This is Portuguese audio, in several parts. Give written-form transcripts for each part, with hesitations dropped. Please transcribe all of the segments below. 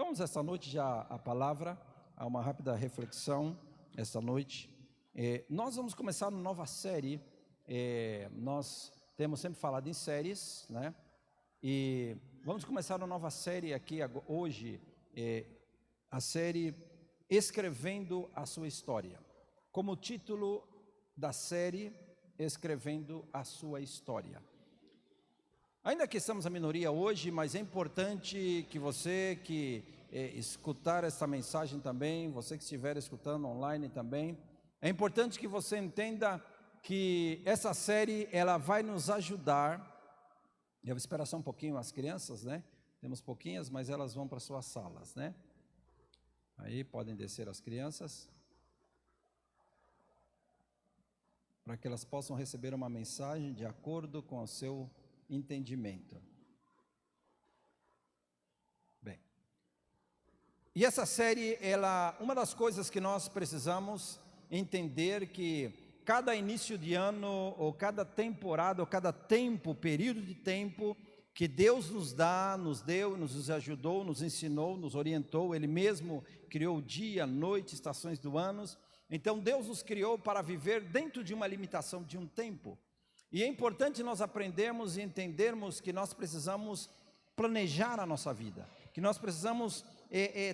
Vamos esta noite já à palavra, a uma rápida reflexão esta noite. Nós vamos começar uma nova série. Nós temos sempre falado em séries, né? E vamos começar uma nova série aqui hoje, a série Escrevendo a Sua História. Como título da série, Escrevendo a Sua História. Ainda que estamos a minoria hoje, mas é importante que você que escutar essa mensagem também, você que estiver escutando online também, é importante que você entenda que essa série ela vai nos ajudar. Eu vou esperar só um pouquinho as crianças, né? Temos pouquinhas, mas elas vão para suas salas, né? Aí podem descer as crianças, para que elas possam receber uma mensagem de acordo com o seu entendimento. Bem, e essa série, uma das coisas que nós precisamos entender que cada início de ano, ou cada temporada, ou cada período de tempo que Deus nos dá, nos deu, nos ajudou, nos ensinou, nos orientou, Ele mesmo criou o dia, a noite, estações do ano. Então Deus nos criou para viver dentro de uma limitação de um tempo. E é importante nós aprendermos e entendermos que nós precisamos planejar a nossa vida, que nós precisamos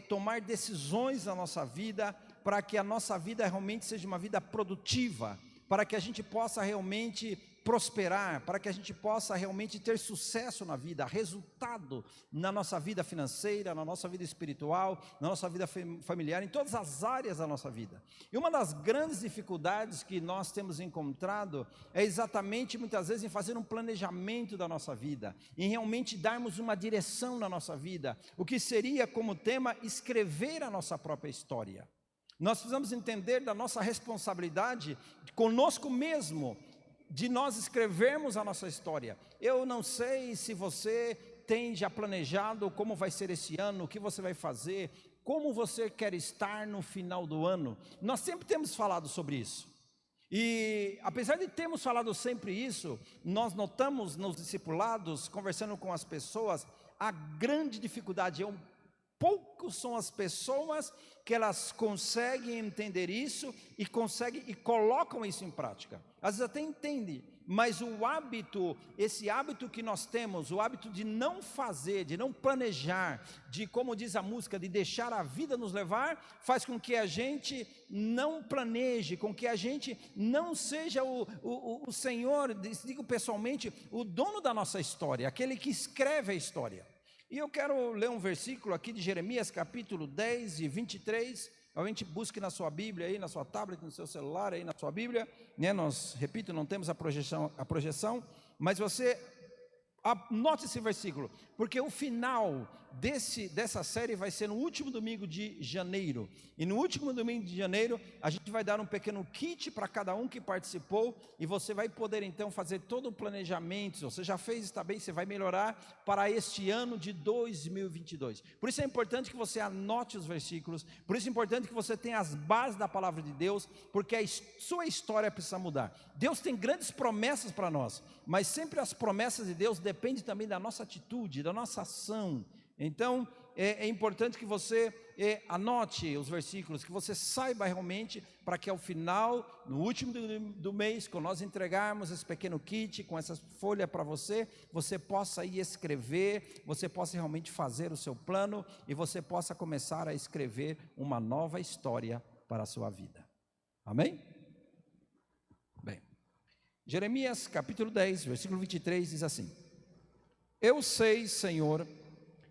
tomar decisões na nossa vida, para que a nossa vida realmente seja uma vida produtiva, para que a gente possa realmente prosperar, para que a gente possa realmente ter sucesso na vida, resultado na nossa vida financeira, na nossa vida espiritual, na nossa vida familiar, em todas as áreas da nossa vida. E uma das grandes dificuldades que nós temos encontrado é exatamente muitas vezes em fazer um planejamento da nossa vida, em realmente darmos uma direção na nossa vida, o que seria como tema escrever a nossa própria história. Nós precisamos entender da nossa responsabilidade conosco mesmo, de nós escrevermos a nossa história. Eu não sei se você tem já planejado como vai ser esse ano, o que você vai fazer, como você quer estar no final do ano. Nós sempre temos falado sobre isso. E apesar de termos falado sempre isso, nós notamos nos discipulados, conversando com as pessoas, a grande dificuldade poucos são as pessoas que elas conseguem entender isso e colocam isso em prática. Às vezes até entendem, mas esse hábito que nós temos, o hábito de não fazer, de não planejar, de, como diz a música, de deixar a vida nos levar, faz com que a gente não planeje, com que a gente não seja o Senhor, digo pessoalmente, o dono da nossa história, aquele que escreve a história. E eu quero ler um versículo aqui de Jeremias, capítulo 10 e 23, a gente busque na sua Bíblia, aí, na sua tablet, no seu celular, aí na sua Bíblia, né? Nós, repito, não temos a projeção, mas você anote esse versículo, porque o final dessa série vai ser no último domingo de janeiro, e no último domingo de janeiro a gente vai dar um pequeno kit para cada um que participou, e você vai poder então fazer todo o planejamento. Se você já fez, está bem, você vai melhorar para este ano de 2022, por isso é importante que você anote os versículos, por isso é importante que você tenha as bases da palavra de Deus, porque a sua história precisa mudar. Deus tem grandes promessas para nós, mas sempre as promessas de Deus dependem também da nossa atitude, da nossa ação. Então é importante que você anote os versículos, que você saiba realmente, para que ao final, no último do mês, quando nós entregarmos esse pequeno kit com essa folha para você, você possa ir escrever, você possa realmente fazer o seu plano, e você possa começar a escrever uma nova história para a sua vida. Amém? Bem, Jeremias capítulo 10, versículo 23 diz assim: Eu sei, Senhor,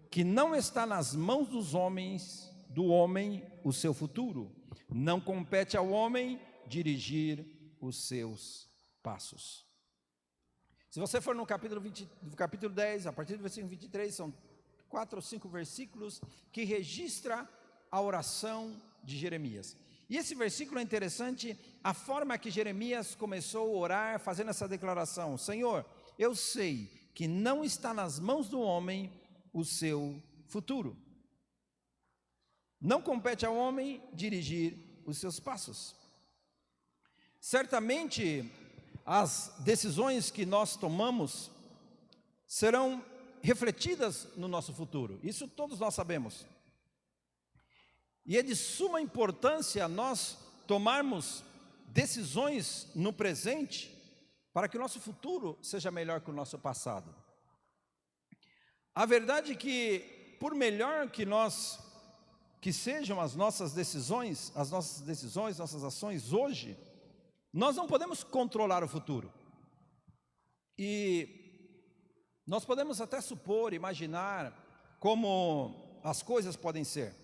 que não está nas mãos do homem o seu futuro, não compete ao homem dirigir os seus passos. Se você for no capítulo 10, a partir do versículo 23, são 4 ou 5 versículos que registra a oração de Jeremias. E esse versículo é interessante, a forma que Jeremias começou a orar, fazendo essa declaração: Senhor, eu sei que não está nas mãos do homem o seu futuro. Não compete ao homem dirigir os seus passos. Certamente, as decisões que nós tomamos serão refletidas no nosso futuro. Isso todos nós sabemos. E é de suma importância nós tomarmos decisões no presente para que o nosso futuro seja melhor que o nosso passado. A verdade é que, por melhor que sejam as nossas decisões, nossas ações hoje, nós não podemos controlar o futuro. E nós podemos até supor, imaginar como as coisas podem ser.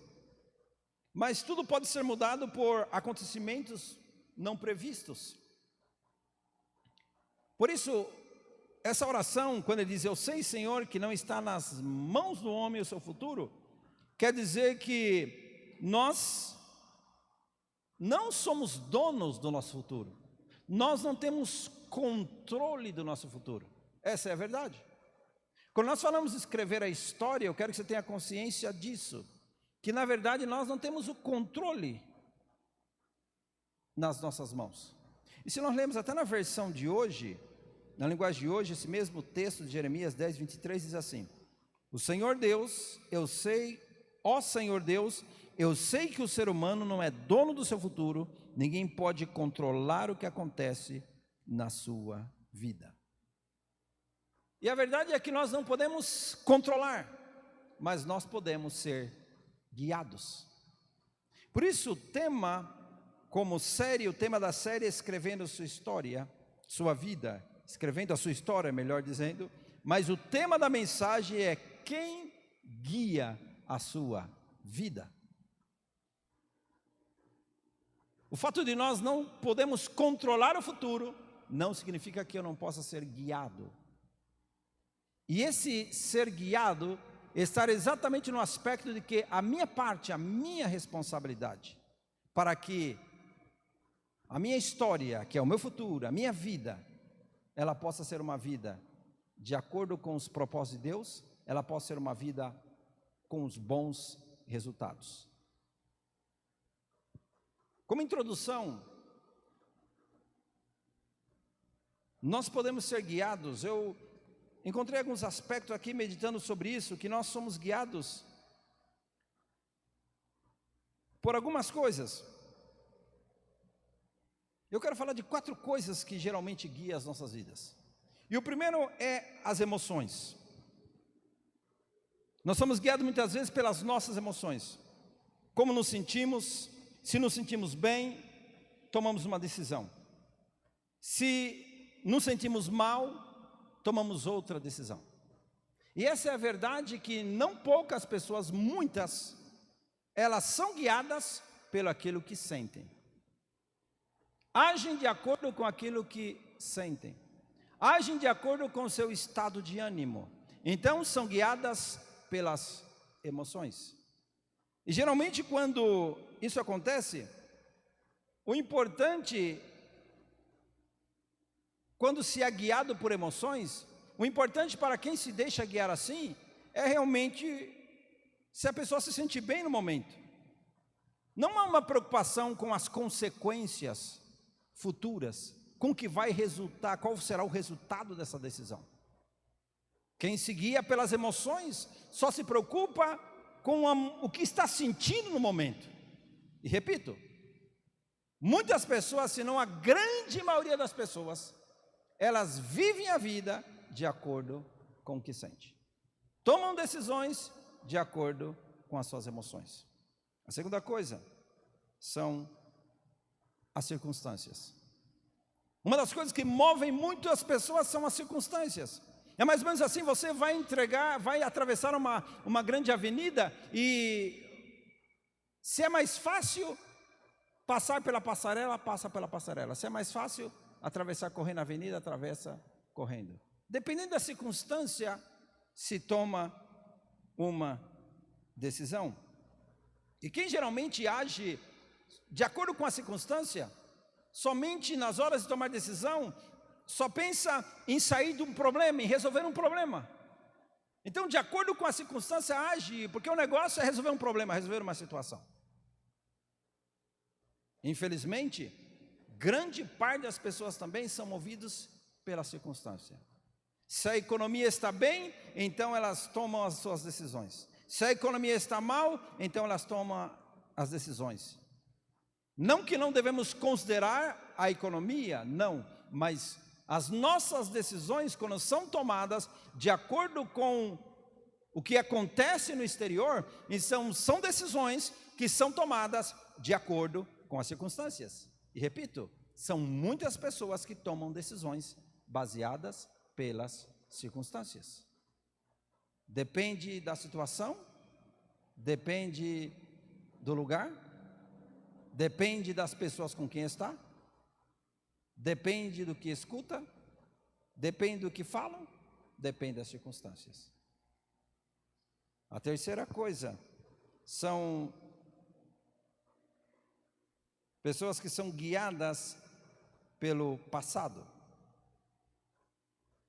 Mas tudo pode ser mudado por acontecimentos não previstos. Por isso, essa oração, quando ele diz, eu sei, Senhor, que não está nas mãos do homem o seu futuro, quer dizer que nós não somos donos do nosso futuro. Nós não temos controle do nosso futuro. Essa é a verdade. Quando nós falamos de escrever a história, eu quero que você tenha consciência disso. Que na verdade nós não temos o controle nas nossas mãos. E se nós lemos até na versão de hoje, na linguagem de hoje, esse mesmo texto de Jeremias 10, 23 diz assim: o Senhor Deus, eu sei, ó Senhor Deus, eu sei que o ser humano não é dono do seu futuro, ninguém pode controlar o que acontece na sua vida. E a verdade é que nós não podemos controlar, mas nós podemos ser guiados. Por isso o tema, o tema da série é escrevendo sua história, sua vida, escrevendo a sua história, melhor dizendo, mas o tema da mensagem é quem guia a sua vida. O fato de nós não podemos controlar o futuro, não significa que eu não possa ser guiado. E esse ser guiado, estar exatamente no aspecto de que a minha parte, a minha responsabilidade, para que a minha história, que é o meu futuro, a minha vida, ela possa ser uma vida de acordo com os propósitos de Deus, ela possa ser uma vida com os bons resultados. Como introdução, nós podemos ser guiados. Eu encontrei alguns aspectos aqui meditando sobre isso, que nós somos guiados por algumas coisas. Eu quero falar de 4 coisas que geralmente guiam as nossas vidas. E o primeiro é as emoções. Nós somos guiados muitas vezes pelas nossas emoções. Como nos sentimos, se nos sentimos bem, tomamos uma decisão. Se nos sentimos mal, tomamos outra decisão. E essa é a verdade que não poucas pessoas, muitas, elas são guiadas pelo aquilo que sentem. Agem de acordo com aquilo que sentem. Agem de acordo com o seu estado de ânimo. Então são guiadas pelas emoções. E geralmente quando isso acontece, o importante, quando se é guiado por emoções, o importante para quem se deixa guiar assim, é realmente se a pessoa se sente bem no momento. Não há uma preocupação com as consequências futuras, com o que vai resultar, qual será o resultado dessa decisão. Quem se guia pelas emoções, só se preocupa com o que está sentindo no momento. E repito, muitas pessoas, se não a grande maioria das pessoas, elas vivem a vida de acordo com o que sente. Tomam decisões de acordo com as suas emoções. A segunda coisa são as circunstâncias. Uma das coisas que movem muito as pessoas são as circunstâncias. É mais ou menos assim, você vai atravessar uma grande avenida e se é mais fácil passar pela passarela, passa pela passarela. Se é mais fácil atravessar correndo a avenida, atravessa correndo. Dependendo da circunstância, se toma uma decisão. E quem geralmente age de acordo com a circunstância, somente nas horas de tomar decisão, só pensa em sair de um problema, em resolver um problema. Então, de acordo com a circunstância, age, porque o negócio é resolver um problema, resolver uma situação. Infelizmente, grande parte das pessoas também são movidas pela circunstância. Se a economia está bem, então elas tomam as suas decisões. Se a economia está mal, então elas tomam as decisões. Não que não devemos considerar a economia, não, mas as nossas decisões, quando são tomadas de acordo com o que acontece no exterior, são decisões que são tomadas de acordo com as circunstâncias. E repito, são muitas pessoas que tomam decisões baseadas pelas circunstâncias. Depende da situação, depende do lugar, depende das pessoas com quem está, depende do que escuta, depende do que falam, depende das circunstâncias. A terceira coisa são pessoas que são guiadas pelo passado.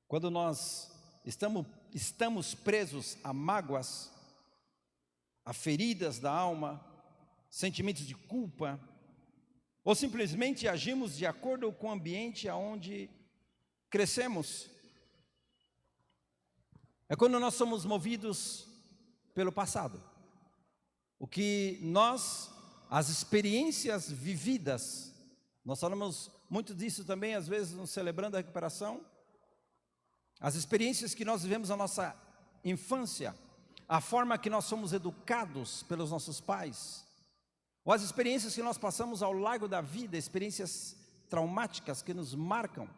Quando nós estamos presos a mágoas, a feridas da alma, sentimentos de culpa, ou simplesmente agimos de acordo com o ambiente aonde crescemos, é quando nós somos movidos pelo passado. As experiências vividas, nós falamos muito disso também, às vezes, no Celebrando a Recuperação, as experiências que nós vivemos na nossa infância, a forma que nós somos educados pelos nossos pais, ou as experiências que nós passamos ao largo da vida, experiências traumáticas que nos marcam,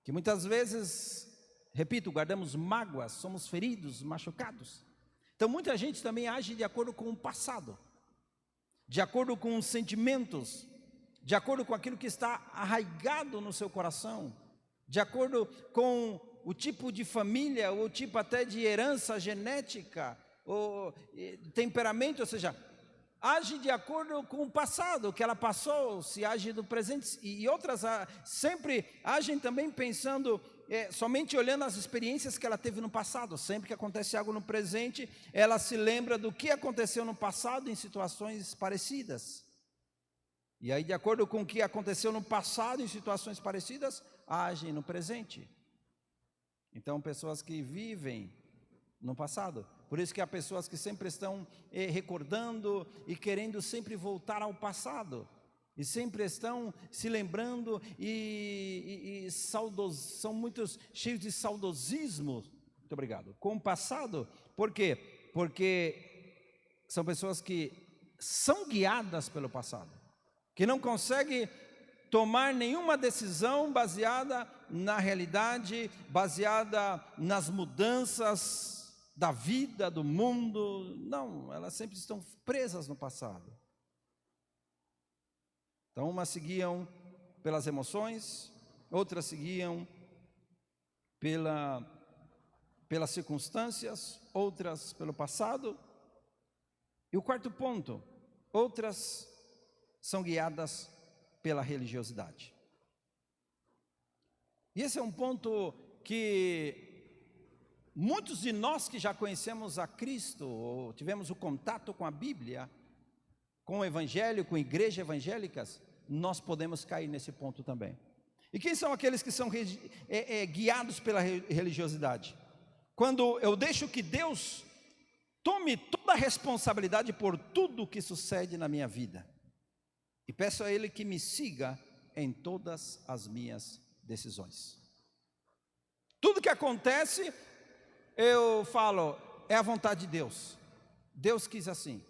que muitas vezes, repito, guardamos mágoas, somos feridos, machucados. Então muita gente também age de acordo com o passado, de acordo com os sentimentos, de acordo com aquilo que está arraigado no seu coração, de acordo com o tipo de família, ou o tipo até de herança genética, ou temperamento, ou seja, age de acordo com o passado, o que ela passou, se age do presente, e outras sempre agem também pensando, somente olhando as experiências que ela teve no passado. Sempre que acontece algo no presente, ela se lembra do que aconteceu no passado em situações parecidas. E aí, de acordo com o que aconteceu no passado em situações parecidas, agem no presente. Então, pessoas que vivem no passado. Por isso que há pessoas que sempre estão recordando e querendo sempre voltar ao passado. E sempre estão se lembrando são muitos cheios de saudosismo, muito obrigado, com o passado. Por quê? Porque são pessoas que são guiadas pelo passado, que não conseguem tomar nenhuma decisão baseada na realidade, baseada nas mudanças da vida, do mundo. Não, elas sempre estão presas no passado. Então umas seguiam pelas emoções, outras seguiam pelas circunstâncias, outras pelo passado. E o quarto ponto, outras são guiadas pela religiosidade. E esse é um ponto que muitos de nós que já conhecemos a Cristo, ou tivemos o contato com a Bíblia, com o Evangelho, com igrejas evangélicas, nós podemos cair nesse ponto também. E quem são aqueles que são guiados pela religiosidade? Quando eu deixo que Deus tome toda a responsabilidade por tudo que sucede na minha vida, e peço a Ele que me siga em todas as minhas decisões. Tudo que acontece, eu falo, é a vontade de Deus. Deus quis assim.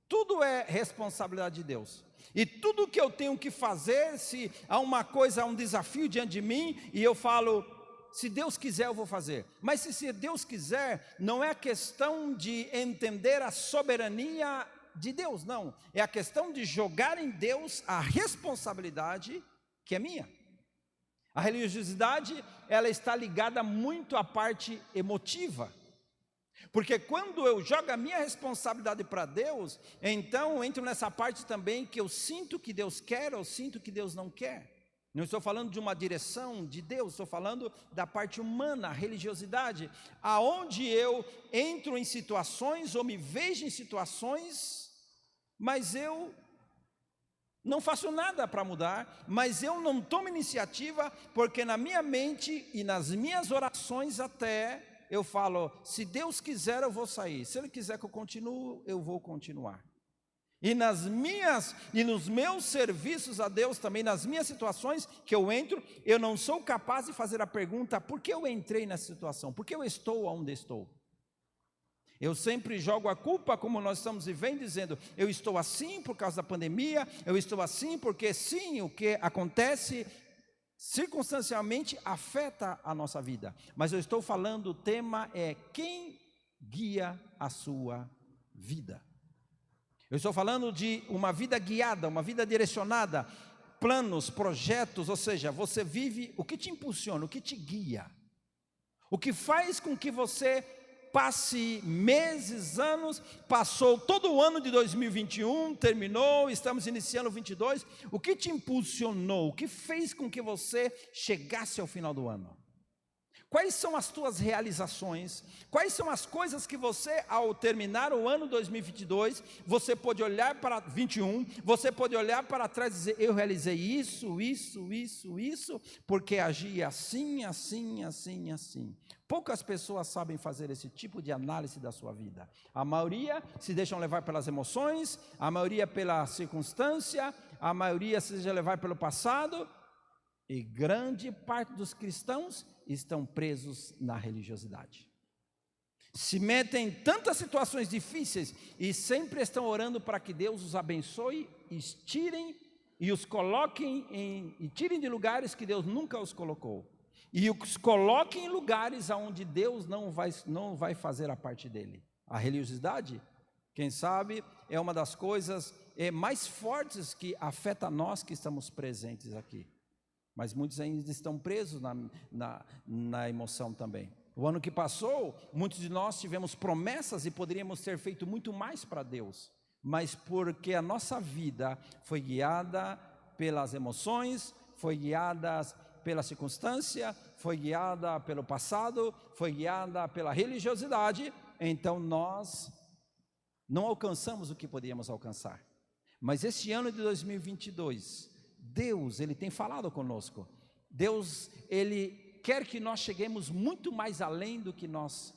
Tudo é responsabilidade de Deus. E tudo que eu tenho que fazer, se há uma coisa, há um desafio diante de mim, e eu falo, se Deus quiser eu vou fazer. Mas se Deus quiser, não é a questão de entender a soberania de Deus, não. É a questão de jogar em Deus a responsabilidade que é minha. A religiosidade, ela está ligada muito à parte emotiva. Porque quando eu jogo a minha responsabilidade para Deus, então eu entro nessa parte também que eu sinto que Deus quer, ou sinto que Deus não quer. Não estou falando de uma direção de Deus, estou falando da parte humana, a religiosidade, aonde eu entro em situações, ou me vejo em situações, mas eu não faço nada para mudar, mas eu não tomo iniciativa, porque na minha mente e nas minhas orações até, eu falo, se Deus quiser eu vou sair, se Ele quiser que eu continue, eu vou continuar. E nos meus serviços a Deus também, nas minhas situações que eu entro, eu não sou capaz de fazer a pergunta: por que eu entrei nessa situação? Por que eu estou onde estou? Eu sempre jogo a culpa, como nós estamos vivendo, dizendo: eu estou assim por causa da pandemia, eu estou assim porque sim, o que acontece circunstancialmente afeta a nossa vida. Mas eu estou falando, o tema é: quem guia a sua vida? Eu estou falando de uma vida guiada, uma vida direcionada, planos, projetos, ou seja, você vive, o que te impulsiona, o que te guia, o que faz com que você passe meses, anos, passou todo o ano de 2021, terminou, estamos iniciando 22, o que te impulsionou, o que fez com que você chegasse ao final do ano? Quais são as tuas realizações? Quais são as coisas que você, ao terminar o ano 2022, você pode olhar para 21, você pode olhar para trás e dizer: eu realizei isso, porque agi assim, assim, assim, assim. Poucas pessoas sabem fazer esse tipo de análise da sua vida. A maioria se deixam levar pelas emoções, a maioria pela circunstância, a maioria se deixa levar pelo passado, e grande parte dos cristãos estão presos na religiosidade. Se metem em tantas situações difíceis e sempre estão orando para que Deus os abençoe, estirem e os coloquem e tirem de lugares que Deus nunca os colocou. E os coloquem em lugares onde Deus não vai fazer a parte dele. A religiosidade, quem sabe, é uma das coisas mais fortes que afeta nós que estamos presentes aqui. Mas muitos ainda estão presos na emoção também. O ano que passou, muitos de nós tivemos promessas e poderíamos ter feito muito mais para Deus, mas porque a nossa vida foi guiada pelas emoções, foi guiada pela circunstância, foi guiada pelo passado, foi guiada pela religiosidade, então nós não alcançamos o que podíamos alcançar. Mas esse ano de 2022, Deus, Ele tem falado conosco. Deus, Ele quer que nós cheguemos muito mais além do que nós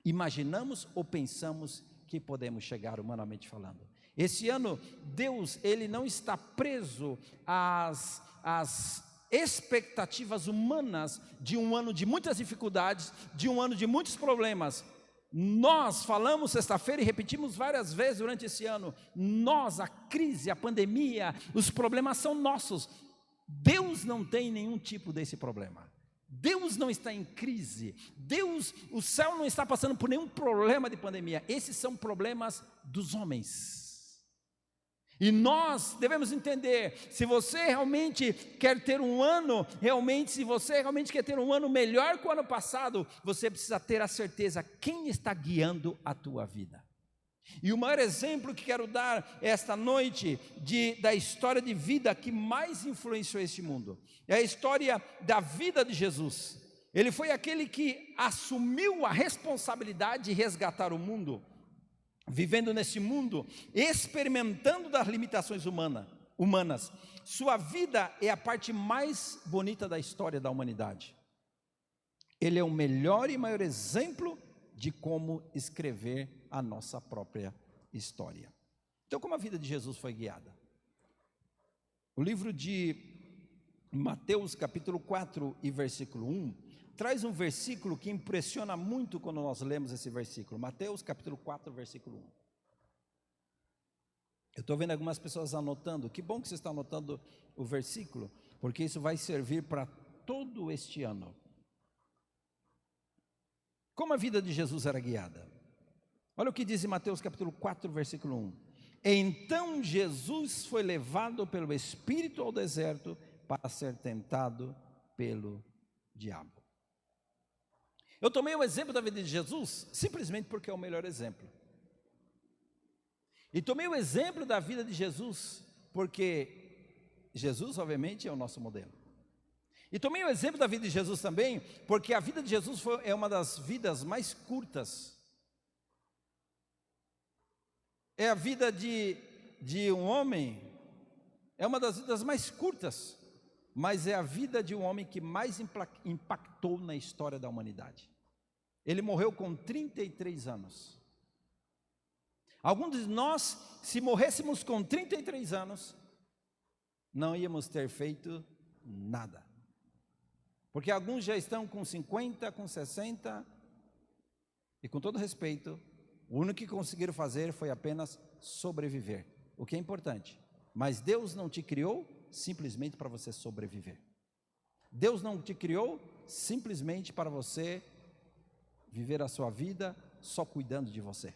imaginamos ou pensamos que podemos chegar, humanamente falando. Esse ano, Deus, Ele não está preso às expectativas humanas de um ano de muitas dificuldades, de um ano de muitos problemas. Nós falamos sexta-feira e repetimos várias vezes durante esse ano, a crise, a pandemia, os problemas são nossos. Deus não tem nenhum tipo desse problema. Deus não está em crise. O céu não está passando por nenhum problema de pandemia. Esses são problemas dos homens. E nós devemos entender, se você realmente quer ter um ano, se você realmente quer ter um ano melhor que o ano passado, você precisa ter a certeza quem está guiando a tua vida. E o maior exemplo que quero dar esta noite da história de vida que mais influenciou este mundo, é a história da vida de Jesus. Ele foi aquele que assumiu a responsabilidade de resgatar o mundo, vivendo nesse mundo, experimentando das limitações humanas. Sua vida é a parte mais bonita da história da humanidade. Ele é o melhor e maior exemplo de como escrever a nossa própria história. Então, como a vida de Jesus foi guiada? O livro de Mateus, capítulo 4 e versículo 1, traz um versículo que impressiona muito quando nós lemos esse versículo. Mateus capítulo 4, versículo 1. Eu estou vendo algumas pessoas anotando. Que bom que você está anotando o versículo, porque isso vai servir para todo este ano. Como a vida de Jesus era guiada? Olha o que diz em Mateus capítulo 4, versículo 1. Então Jesus foi levado pelo Espírito ao deserto para ser tentado pelo diabo. Eu tomei o exemplo da vida de Jesus simplesmente porque é o melhor exemplo. E tomei o exemplo da vida de Jesus porque Jesus, obviamente, é o nosso modelo. E tomei o exemplo da vida de Jesus também porque a vida de Jesus é uma das vidas mais curtas. É a vida de um homem, é uma das vidas mais curtas, mas é a vida de um homem que mais impactou na história da humanidade. Ele morreu com 33 anos. Alguns de nós, se morrêssemos com 33 anos, não íamos ter feito nada. Porque alguns já estão com 50, com 60, e com todo respeito, o único que conseguiram fazer foi apenas sobreviver, o que é importante. Mas Deus não te criou simplesmente para você sobreviver. Deus não te criou simplesmente para você viver a sua vida só cuidando de você.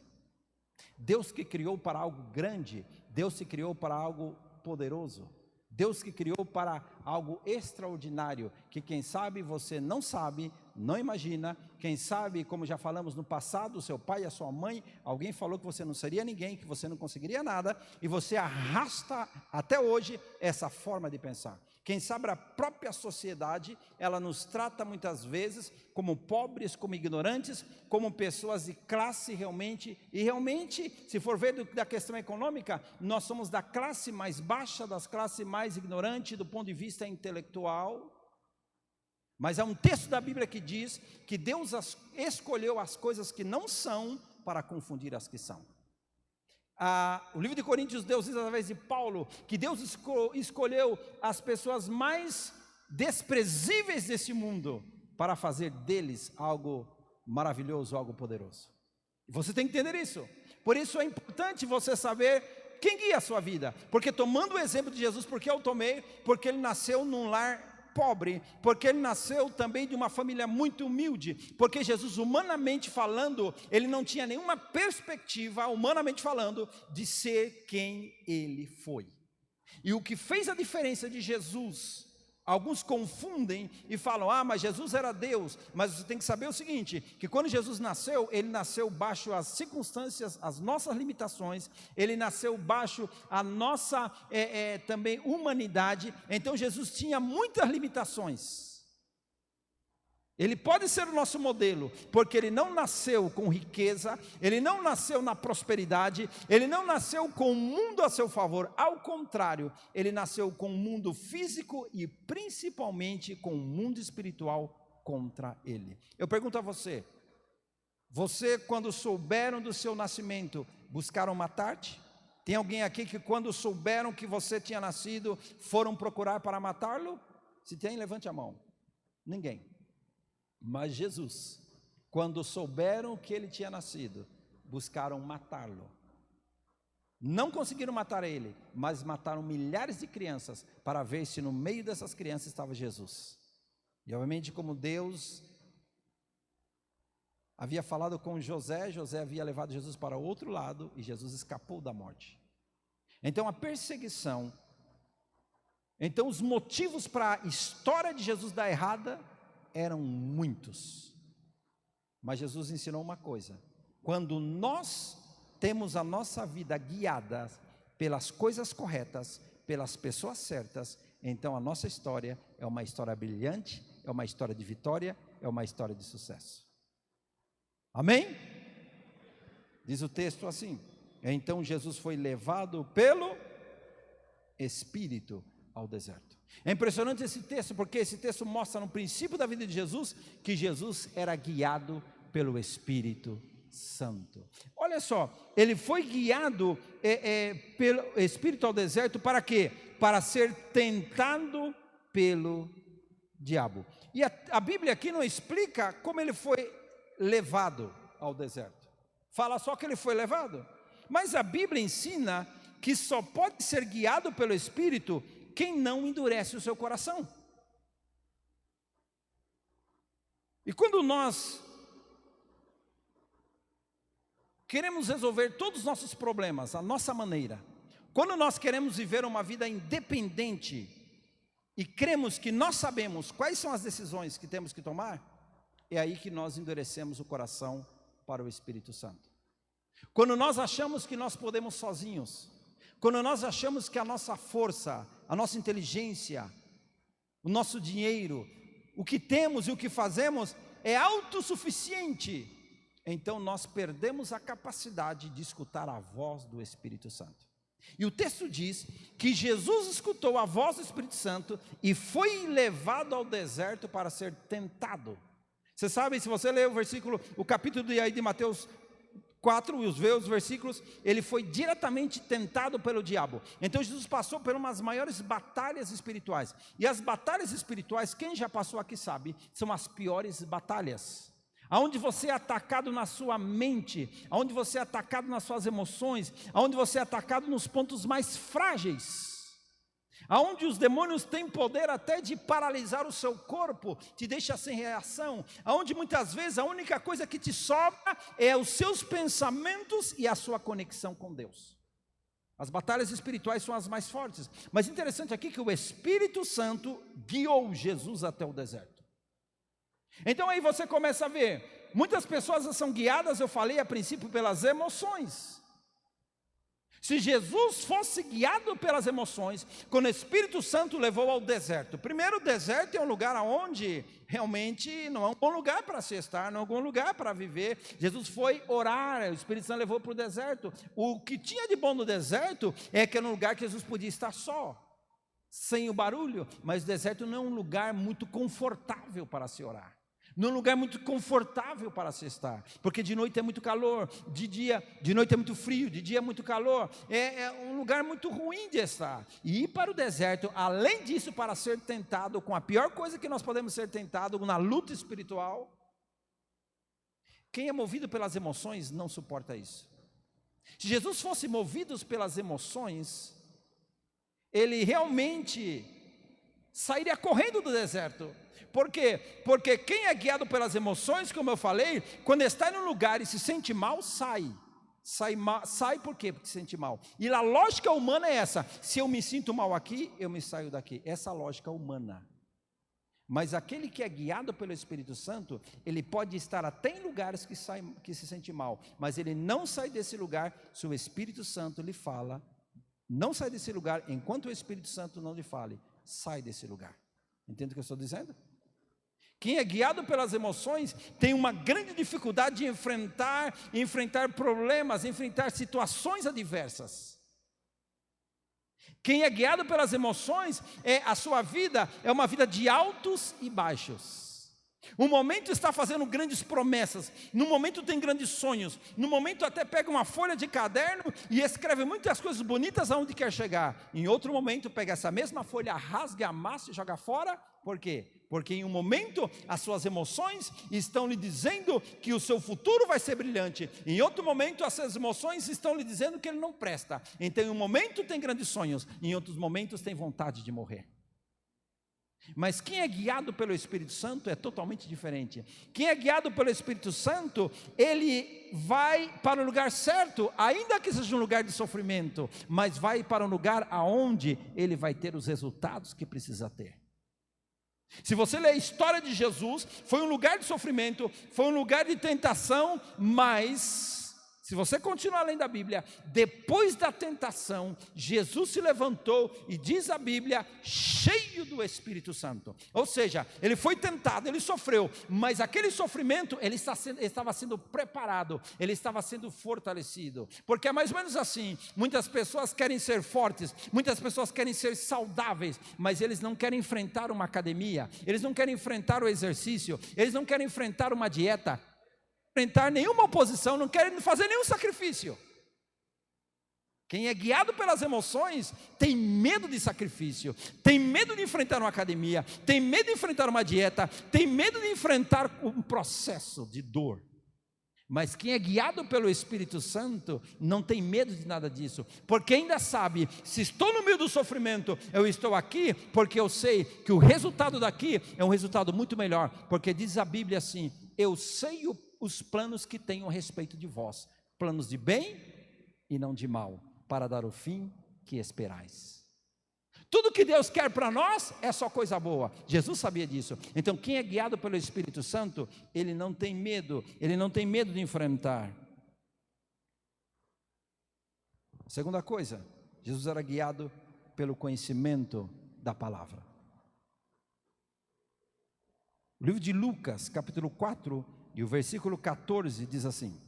Deus que criou para algo grande, Deus te criou para algo poderoso, Deus que criou para algo extraordinário, que quem sabe você não sabe, não imagina. Quem sabe, como já falamos no passado, o seu pai e a sua mãe, alguém falou que você não seria ninguém, que você não conseguiria nada, e você arrasta até hoje essa forma de pensar. Quem sabe a própria sociedade, ela nos trata muitas vezes como pobres, como ignorantes, como pessoas de classe realmente, e realmente, se for ver da questão econômica, nós somos da classe mais baixa, das classes mais ignorantes do ponto de vista intelectual. Mas há um texto da Bíblia que diz que Deus escolheu as coisas que não são para confundir as que são. O livro de Coríntios, Deus diz através de Paulo que Deus escolheu as pessoas mais desprezíveis desse mundo para fazer deles algo maravilhoso, algo poderoso. Você tem que entender isso. Por isso é importante você saber quem guia a sua vida. Porque tomando o exemplo de Jesus, porque eu tomei, porque ele nasceu num lar pobre, porque ele nasceu também de uma família muito humilde, porque Jesus, humanamente falando, ele não tinha nenhuma perspectiva, humanamente falando, de ser quem ele foi. E o que fez a diferença de Jesus, alguns confundem e falam, mas Jesus era Deus. Mas você tem que saber o seguinte, que quando Jesus nasceu, ele nasceu baixo as circunstâncias, as nossas limitações, ele nasceu baixo a nossa também humanidade. Então Jesus tinha muitas limitações. Ele pode ser o nosso modelo, porque ele não nasceu com riqueza, ele não nasceu na prosperidade, ele não nasceu com o mundo a seu favor, ao contrário, ele nasceu com o mundo físico e principalmente com o mundo espiritual contra ele. Eu pergunto a você, quando souberam do seu nascimento, buscaram matar-te? Tem alguém aqui que quando souberam que você tinha nascido, foram procurar para matá-lo? Se tem, levante a mão. Ninguém. Mas Jesus, quando souberam que ele tinha nascido, buscaram matá-lo. Não conseguiram matar ele, mas mataram milhares de crianças para ver se no meio dessas crianças estava Jesus. E obviamente, como Deus havia falado com José, José havia levado Jesus para o outro lado e Jesus escapou da morte. Então a perseguição, então os motivos para a história de Jesus dar errada eram muitos, mas Jesus ensinou uma coisa: quando nós temos a nossa vida guiada pelas coisas corretas, pelas pessoas certas, então a nossa história é uma história brilhante, é uma história de vitória, é uma história de sucesso. Amém? Diz o texto assim: então Jesus foi levado pelo Espírito ao deserto. É impressionante esse texto, porque esse texto mostra no princípio da vida de Jesus, que Jesus era guiado pelo Espírito Santo. Olha só, ele foi guiado pelo Espírito ao deserto para quê? Para ser tentado pelo diabo. E a Bíblia aqui não explica como ele foi levado ao deserto. Fala só que ele foi levado. Mas a Bíblia ensina que só pode ser guiado pelo Espírito quem não endurece o seu coração. E quando nós queremos resolver todos os nossos problemas à nossa maneira, quando nós queremos viver uma vida independente e cremos que nós sabemos quais são as decisões que temos que tomar, é aí que nós endurecemos o coração para o Espírito Santo. Quando nós achamos que nós podemos sozinhos, quando nós achamos que a nossa força, a nossa inteligência, o nosso dinheiro, o que temos e o que fazemos é autossuficiente, então nós perdemos a capacidade de escutar a voz do Espírito Santo. E o texto diz que Jesus escutou a voz do Espírito Santo e foi levado ao deserto para ser tentado. Você sabe, se você ler o capítulo de Mateus 4, e os versículos, ele foi diretamente tentado pelo diabo. Então Jesus passou por umas maiores batalhas espirituais. E as batalhas espirituais, quem já passou aqui sabe, são as piores batalhas. Aonde você é atacado na sua mente, aonde você é atacado nas suas emoções, aonde você é atacado nos pontos mais frágeis. Aonde os demônios têm poder até de paralisar o seu corpo, te deixa sem reação, aonde muitas vezes a única coisa que te sobra é os seus pensamentos e a sua conexão com Deus. As batalhas espirituais são as mais fortes, mas interessante aqui que o Espírito Santo guiou Jesus até o deserto. Então aí você começa a ver, muitas pessoas são guiadas, eu falei a princípio, pelas emoções. Se Jesus fosse guiado pelas emoções, quando o Espírito Santo levou ao deserto. Primeiro, o deserto é um lugar onde realmente não é um bom lugar para se estar, não é um bom lugar para viver. Jesus foi orar, o Espírito Santo levou para o deserto. O que tinha de bom no deserto é que era um lugar que Jesus podia estar só, sem o barulho. Mas o deserto não é um lugar muito confortável para se orar. Num lugar muito confortável para se estar, porque de noite é muito calor, de noite é muito frio, de dia é muito calor, é um lugar muito ruim de estar. E ir para o deserto, além disso, para ser tentado com a pior coisa que nós podemos ser tentados, na luta espiritual. Quem é movido pelas emoções não suporta isso. Se Jesus fosse movido pelas emoções, ele realmente sairia correndo do deserto. Por quê? Porque quem é guiado pelas emoções, como eu falei, quando está em um lugar e se sente mal, sai por quê? Porque se sente mal. E a lógica humana é essa: se eu me sinto mal aqui, eu me saio daqui. Essa lógica humana. Mas aquele que é guiado pelo Espírito Santo, ele pode estar até em lugares que se sente mal, mas ele não sai desse lugar se o Espírito Santo lhe fala. Não sai desse lugar enquanto o Espírito Santo não lhe fale. Sai desse lugar. Entende o que eu estou dizendo? Quem é guiado pelas emoções tem uma grande dificuldade de enfrentar problemas, enfrentar situações adversas. Quem é guiado pelas emoções, a sua vida é uma vida de altos e baixos. Um momento está fazendo grandes promessas, no momento tem grandes sonhos, no momento até pega uma folha de caderno e escreve muitas coisas bonitas aonde quer chegar. Em outro momento pega essa mesma folha, rasga, amassa e joga fora. Por quê? Porque em um momento as suas emoções estão lhe dizendo que o seu futuro vai ser brilhante. Em outro momento as suas emoções estão lhe dizendo que ele não presta. Então em um momento tem grandes sonhos, em outros momentos tem vontade de morrer. Mas quem é guiado pelo Espírito Santo é totalmente diferente. Quem é guiado pelo Espírito Santo, ele vai para o lugar certo, ainda que seja um lugar de sofrimento, mas vai para um lugar aonde ele vai ter os resultados que precisa ter. Se você ler a história de Jesus, foi um lugar de sofrimento, foi um lugar de tentação, mas se você continuar lendo a Bíblia, depois da tentação, Jesus se levantou e diz a Bíblia, cheio do Espírito Santo. Ou seja, ele foi tentado, ele sofreu, mas aquele sofrimento, ele estava sendo preparado, ele estava sendo fortalecido. Porque é mais ou menos assim, muitas pessoas querem ser fortes, muitas pessoas querem ser saudáveis, mas eles não querem enfrentar uma academia, eles não querem enfrentar o exercício, eles não querem enfrentar uma dieta, enfrentar nenhuma oposição, não querem fazer nenhum sacrifício. Quem é guiado pelas emoções tem medo de sacrifício, tem medo de enfrentar uma academia, tem medo de enfrentar uma dieta, tem medo de enfrentar um processo de dor. Mas quem é guiado pelo Espírito Santo não tem medo de nada disso, porque ainda sabe, se estou no meio do sofrimento, eu estou aqui porque eu sei que o resultado daqui é um resultado muito melhor, porque diz a Bíblia assim, eu sei os planos que tenho a respeito de vós, planos de bem e não de mal, para dar o fim que esperais. Tudo que Deus quer para nós é só coisa boa. Jesus sabia disso. Então quem é guiado pelo Espírito Santo, ele não tem medo de enfrentar. Segunda coisa, Jesus era guiado pelo conhecimento da palavra. O livro de Lucas, capítulo 4, e o versículo 14 diz assim.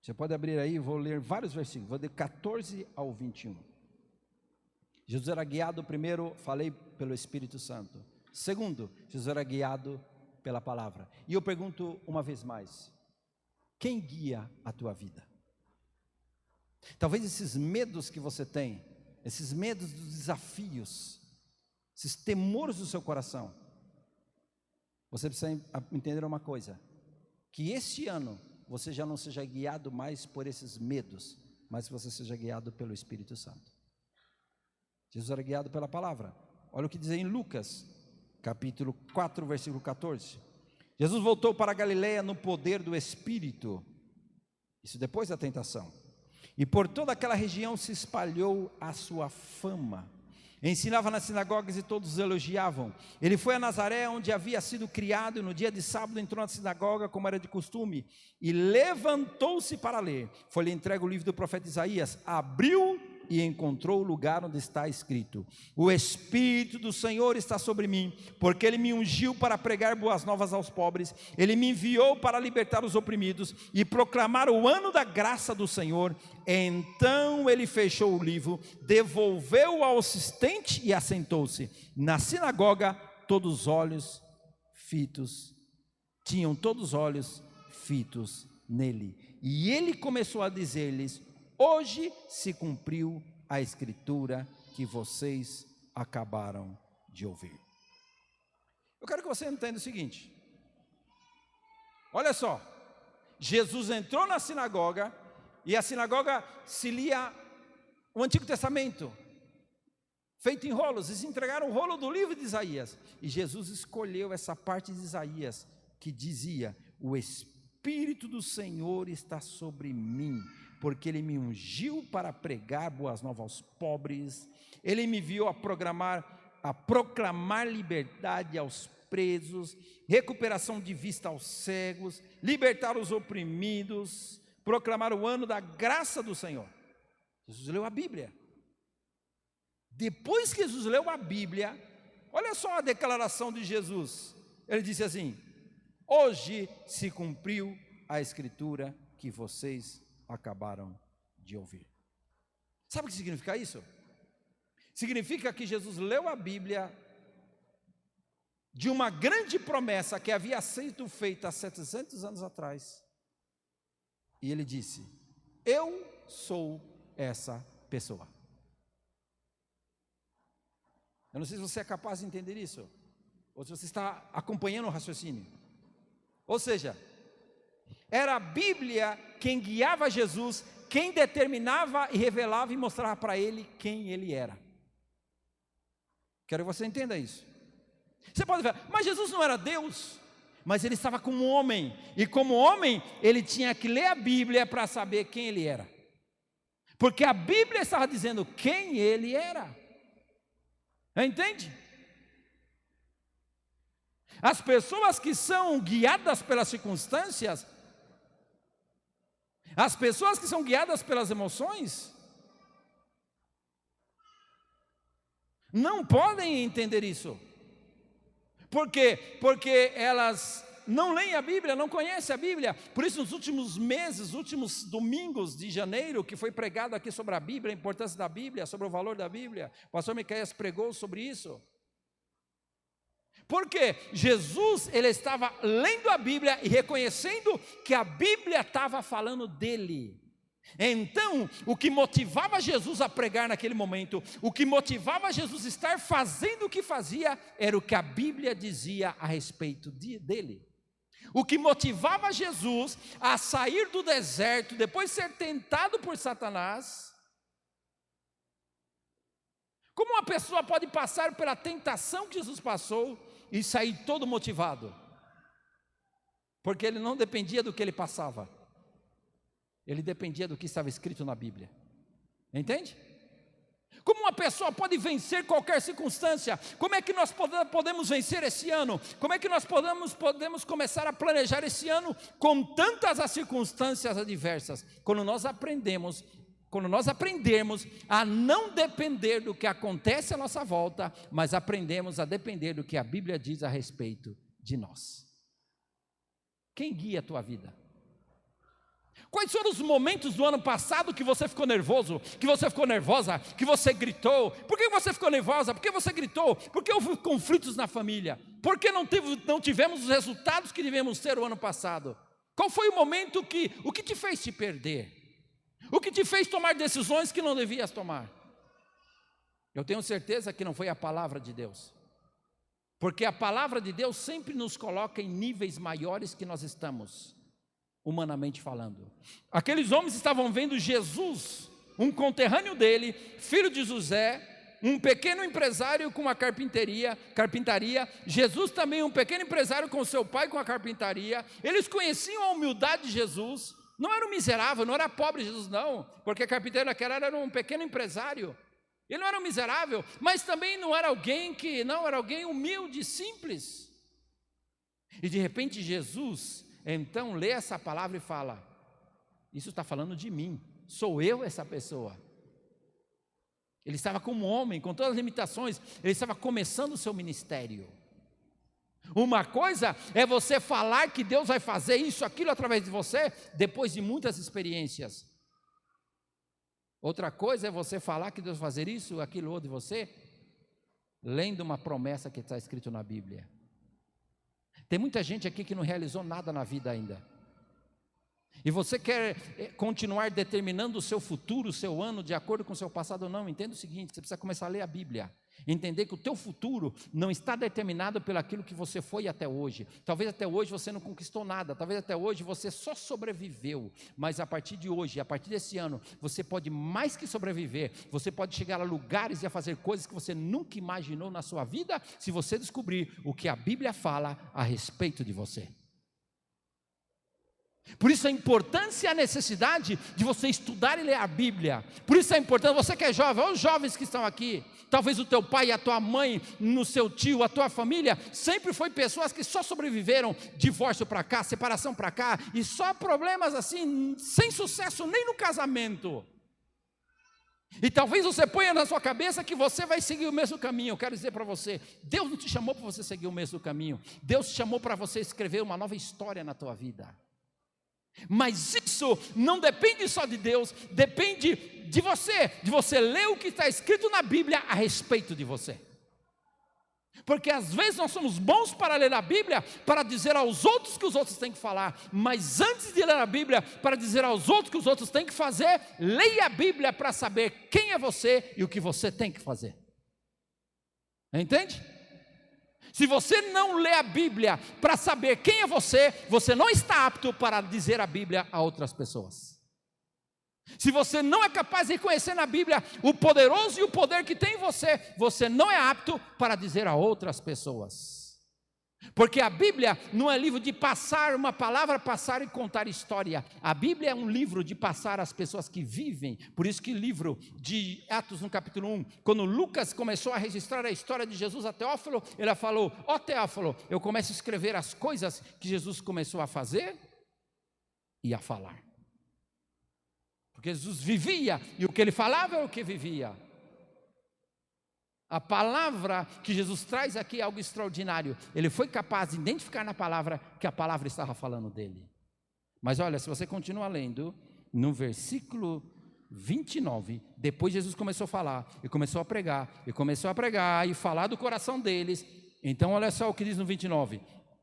Você pode abrir aí, vou ler vários versículos, vou ler 14 ao 21. Jesus era guiado, primeiro, falei, pelo Espírito Santo. Segundo, Jesus era guiado pela palavra. E eu pergunto uma vez mais, Quem guia a tua vida? Talvez esses medos que você tem, esses medos dos desafios, esses temores do seu coração, você precisa entender uma coisa, que este ano você já não seja guiado mais por esses medos, mas que você seja guiado pelo Espírito Santo. Jesus era guiado pela palavra. Olha o que diz em Lucas, capítulo 4, versículo 14. Jesus voltou para a Galileia no poder do Espírito, isso depois da tentação, e por toda aquela região se espalhou a sua fama. Ensinava nas sinagogas e todos os elogiavam. Ele foi a Nazaré, onde havia sido criado, e no dia de sábado entrou na sinagoga, como era de costume, e levantou-se para ler. Foi-lhe entregue o livro do profeta Isaías, abriu e encontrou o lugar onde está escrito: o Espírito do Senhor está sobre mim, porque Ele me ungiu para pregar boas novas aos pobres, Ele me enviou para libertar os oprimidos e proclamar o ano da graça do Senhor. Então ele fechou o livro, devolveu-o ao assistente e assentou-se. Na sinagoga, todos os olhos fitos nele, e ele começou a dizer-lhes: hoje se cumpriu a escritura que vocês acabaram de ouvir. Eu quero que você entenda o seguinte, olha só, Jesus entrou na sinagoga, e a sinagoga se lia o Antigo Testamento, feito em rolos. Eles entregaram o rolo do livro de Isaías, e Jesus escolheu essa parte de Isaías, que dizia: o Espírito do Senhor está sobre mim, porque Ele me ungiu para pregar boas novas aos pobres, Ele me enviou a proclamar liberdade aos presos, recuperação de vista aos cegos, libertar os oprimidos, proclamar o ano da graça do Senhor. Jesus leu a Bíblia. Depois que Jesus leu a Bíblia, olha só a declaração de Jesus. Ele disse assim: hoje se cumpriu a escritura que vocês acabaram de ouvir. Sabe o que significa isso? Significa que Jesus leu a Bíblia de uma grande promessa que havia sido feita há 700 anos atrás, e ele disse: eu sou essa pessoa. Eu não sei se você é capaz de entender isso, ou se você está acompanhando o raciocínio. Ou seja, era a Bíblia quem guiava Jesus, quem determinava e revelava e mostrava para ele quem ele era. Quero que você entenda isso. Você pode ver, mas Jesus não era Deus, mas ele estava como homem, e como homem ele tinha que ler a Bíblia para saber quem ele era, porque a Bíblia estava dizendo quem ele era. Entende? As pessoas que são guiadas pelas circunstâncias, as pessoas que são guiadas pelas emoções, não podem entender isso. Por quê? Porque elas não leem a Bíblia, não conhecem a Bíblia. Por isso, nos últimos meses, últimos domingos de janeiro, que foi pregado aqui sobre a Bíblia, a importância da Bíblia, sobre o valor da Bíblia, o pastor Miqueias pregou sobre isso. Porque Jesus, ele estava lendo a Bíblia e reconhecendo que a Bíblia estava falando dele. Então, o que motivava Jesus a pregar naquele momento, o que motivava Jesus a estar fazendo o que fazia, era o que a Bíblia dizia a respeito dele. O que motivava Jesus a sair do deserto, depois de ser tentado por Satanás. Como uma pessoa pode passar pela tentação que Jesus passou e sair todo motivado? Porque ele não dependia do que ele passava, ele dependia do que estava escrito na Bíblia. Entende? Como uma pessoa pode vencer qualquer circunstância? Como é que nós podemos vencer esse ano? Como é que nós podemos começar a planejar esse ano com tantas as circunstâncias adversas? Quando nós aprendermos a não depender do que acontece à nossa volta, mas aprendemos a depender do que a Bíblia diz a respeito de nós. Quem guia a tua vida? Quais foram os momentos do ano passado que você ficou nervoso, que você ficou nervosa, que você gritou? Por que você ficou nervosa? Por que você gritou? Por que houve conflitos na família? Por que não tivemos os resultados que devemos ter o ano passado? Qual foi o que te fez te perder? O que te fez tomar decisões que não devias tomar? Eu tenho certeza que não foi a palavra de Deus. Porque a palavra de Deus sempre nos coloca em níveis maiores que nós estamos, humanamente falando. Aqueles homens estavam vendo Jesus, um conterrâneo dele, filho de José, um pequeno empresário com a carpintaria, Jesus também um pequeno empresário com seu pai com a carpintaria. Eles conheciam a humildade de Jesus, não era um miserável, não era pobre Jesus não, porque a carpintaria naquela era um pequeno empresário. Ele não era um miserável, mas também não era alguém era alguém humilde, simples. E de repente Jesus, então lê essa palavra e fala, isso está falando de mim, sou eu essa pessoa. Ele estava como homem, com todas as limitações, ele estava começando o seu ministério. Uma coisa é você falar que Deus vai fazer isso, aquilo através de você, depois de muitas experiências. Outra coisa é você falar que Deus vai fazer isso, aquilo outro de você, lendo uma promessa que está escrito na Bíblia. Tem muita gente aqui que não realizou nada na vida ainda. E você quer continuar determinando o seu futuro, o seu ano, de acordo com o seu passado ou não? Entenda o seguinte, você precisa começar a ler a Bíblia. Entender que o teu futuro não está determinado pelo aquilo que você foi até hoje. Talvez até hoje você não conquistou nada, talvez até hoje você só sobreviveu. Mas a partir de hoje, a partir desse ano, você pode mais que sobreviver. Você pode chegar a lugares e a fazer coisas que você nunca imaginou na sua vida, se você descobrir o que a Bíblia fala a respeito de você. Por isso a importância e a necessidade de você estudar e ler a Bíblia. Por isso é importante, você que é jovem, olha os jovens que estão aqui. Talvez o teu pai, a tua mãe, no seu tio, a tua família, sempre foi pessoas que só sobreviveram, divórcio para cá, separação para cá, e só problemas assim, sem sucesso nem no casamento. E talvez você ponha na sua cabeça que você vai seguir o mesmo caminho. Eu quero dizer para você, Deus não te chamou para você seguir o mesmo caminho. Deus te chamou para você escrever uma nova história na tua vida. Mas isso não depende só de Deus, depende de você ler o que está escrito na Bíblia a respeito de você. Porque às vezes nós somos bons para ler a Bíblia, para dizer aos outros que os outros têm que falar, mas antes de ler a Bíblia, para dizer aos outros que os outros têm que fazer, leia a Bíblia para saber quem é você e o que você tem que fazer. Entende? Se você não lê a Bíblia para saber quem é você, você não está apto para dizer a Bíblia a outras pessoas. Se você não é capaz de reconhecer na Bíblia o poderoso e o poder que tem em você, você não é apto para dizer a outras pessoas. Porque a Bíblia não é livro de passar uma palavra, passar e contar história. A Bíblia é um livro de passar às pessoas que vivem. Por isso que o livro de Atos no capítulo 1, quando Lucas começou a registrar a história de Jesus a Teófilo, ele falou, ó Teófilo, eu começo a escrever as coisas que Jesus começou a fazer e a falar. Porque Jesus vivia, e o que ele falava é o que vivia. A palavra que Jesus traz aqui é algo extraordinário. Ele foi capaz de identificar na palavra que a palavra estava falando dele. Mas olha, se você continua lendo, no versículo 29, depois Jesus começou a falar, e começou a pregar, e falar do coração deles. Então olha só o que diz no 29.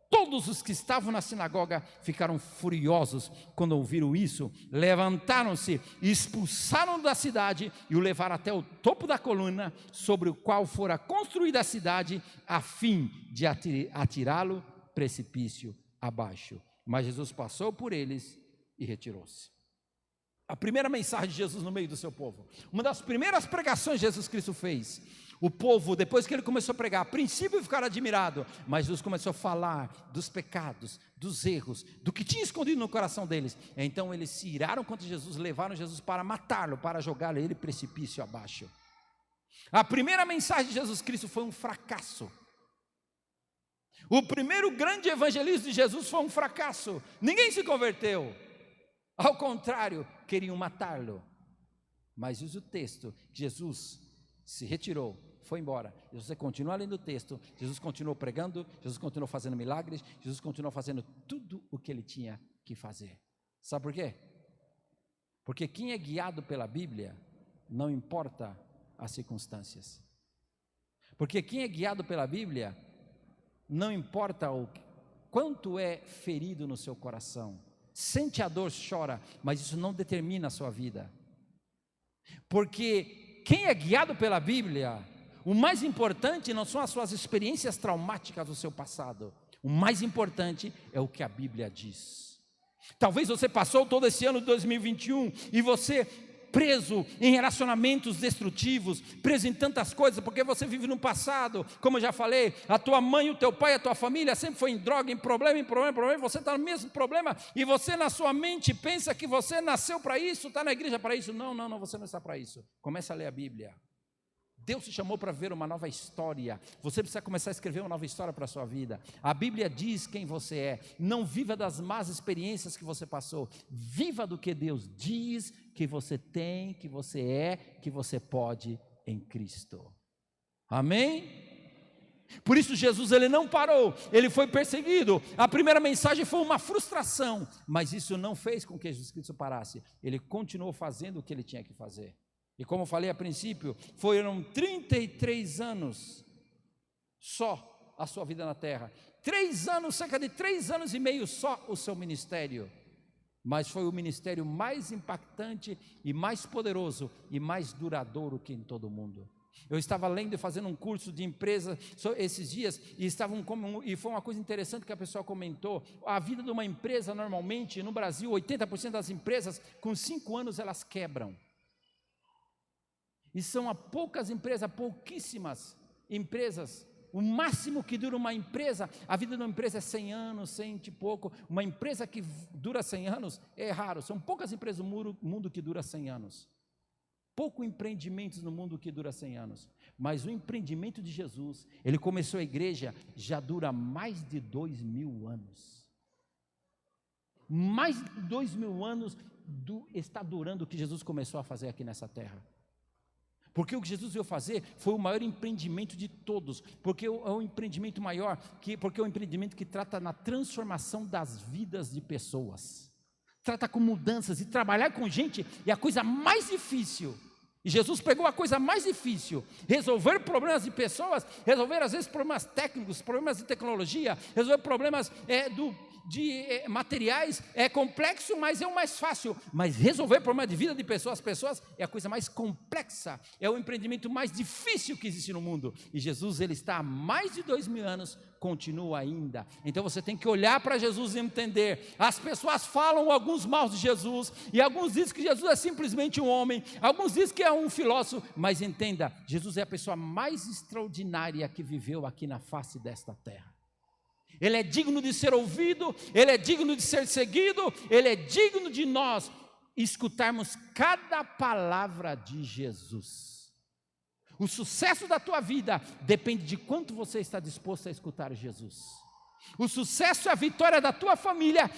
Todos os que estavam na sinagoga ficaram furiosos quando ouviram isso, levantaram-se, expulsaram-no da cidade e o levaram até o topo da coluna sobre o qual fora construída a cidade, a fim de atirá-lo precipício abaixo. Mas Jesus passou por eles e retirou-se. A primeira mensagem de Jesus no meio do seu povo, uma das primeiras pregações que Jesus Cristo fez, o povo, depois que ele começou a pregar, a princípio ficaram admirados, mas Jesus começou a falar dos pecados, dos erros, do que tinha escondido no coração deles. Então eles se iraram contra Jesus, levaram Jesus para matá-lo, para jogar ele precipício abaixo. A primeira mensagem de Jesus Cristo foi um fracasso. O primeiro grande evangelismo de Jesus foi um fracasso. Ninguém se converteu. Ao contrário, queriam matá-lo. Mas diz o texto, Jesus se retirou, foi embora. E você continua lendo o texto, Jesus continuou pregando, Jesus continuou fazendo milagres, Jesus continuou fazendo tudo o que ele tinha que fazer. Sabe por quê? Porque quem é guiado pela Bíblia, não importa as circunstâncias. Porque quem é guiado pela Bíblia, não importa o quanto é ferido no seu coração, Sente a dor, chora, mas isso não determina a sua vida. Porque quem é guiado pela Bíblia, o mais importante não são as suas experiências traumáticas do seu passado. O mais importante é o que a Bíblia diz. Talvez você passou todo esse ano de 2021 e você preso em relacionamentos destrutivos, preso em tantas coisas, porque você vive no passado, como eu já falei, a tua mãe, o teu pai, a tua família sempre foi em droga, em problema, você está no mesmo problema, e você na sua mente pensa que você nasceu para isso, está na igreja para isso. Não, você não está para isso. Começa a ler a Bíblia. Deus te chamou para ver uma nova história. Você precisa começar a escrever uma nova história para a sua vida. A Bíblia diz quem você é. Não viva das más experiências que você passou. Viva do que Deus diz que você tem, que você é, que você pode em Cristo. Amém? Por isso Jesus, ele não parou, ele foi perseguido. A primeira mensagem foi uma frustração, mas isso não fez com que Jesus Cristo parasse. Ele continuou fazendo o que ele tinha que fazer. E como eu falei a princípio, foram 33 anos só a sua vida na terra. 3 anos, cerca de 3 anos e meio só o seu ministério. Mas foi o ministério mais impactante e mais poderoso e mais duradouro que em todo o mundo. Eu estava lendo e fazendo um curso de empresa esses dias e foi uma coisa interessante que a pessoa comentou. A vida de uma empresa normalmente no Brasil, 80% das empresas com 5 anos elas quebram. E são poucas empresas, pouquíssimas empresas. O máximo que dura uma empresa, a vida de uma empresa é 100 anos, 100 e pouco. Uma empresa que dura 100 anos é raro. São poucas empresas no mundo que dura 100 anos. Poucos empreendimentos no mundo que dura 100 anos. Mas o empreendimento de Jesus, ele começou a igreja, já dura mais de 2.000 anos. Mais de 2.000 anos está durando o que Jesus começou a fazer aqui nessa terra. Porque o que Jesus veio fazer foi o maior empreendimento de todos, porque é um empreendimento maior, porque é um empreendimento que trata na transformação das vidas de pessoas, trata com mudanças, e trabalhar com gente é a coisa mais difícil. E Jesus pegou a coisa mais difícil, resolver problemas de pessoas, resolver às vezes problemas técnicos, problemas de tecnologia, resolver problemas de materiais é complexo, mas é o mais fácil. Mas resolver problema de vida de pessoas é a coisa mais complexa, é o empreendimento mais difícil que existe no mundo. E Jesus, ele está há mais de 2.000 anos, continua ainda. Então você tem que olhar para Jesus e entender. As pessoas falam alguns maus de Jesus, e alguns dizem que Jesus é simplesmente um homem, alguns dizem que é um filósofo, mas entenda, Jesus é a pessoa mais extraordinária que viveu aqui na face desta terra. Ele é digno de ser ouvido, ele é digno de ser seguido, ele é digno de nós escutarmos cada palavra de Jesus. O sucesso da tua vida depende de quanto você está disposto a escutar Jesus. O sucesso e a vitória da tua família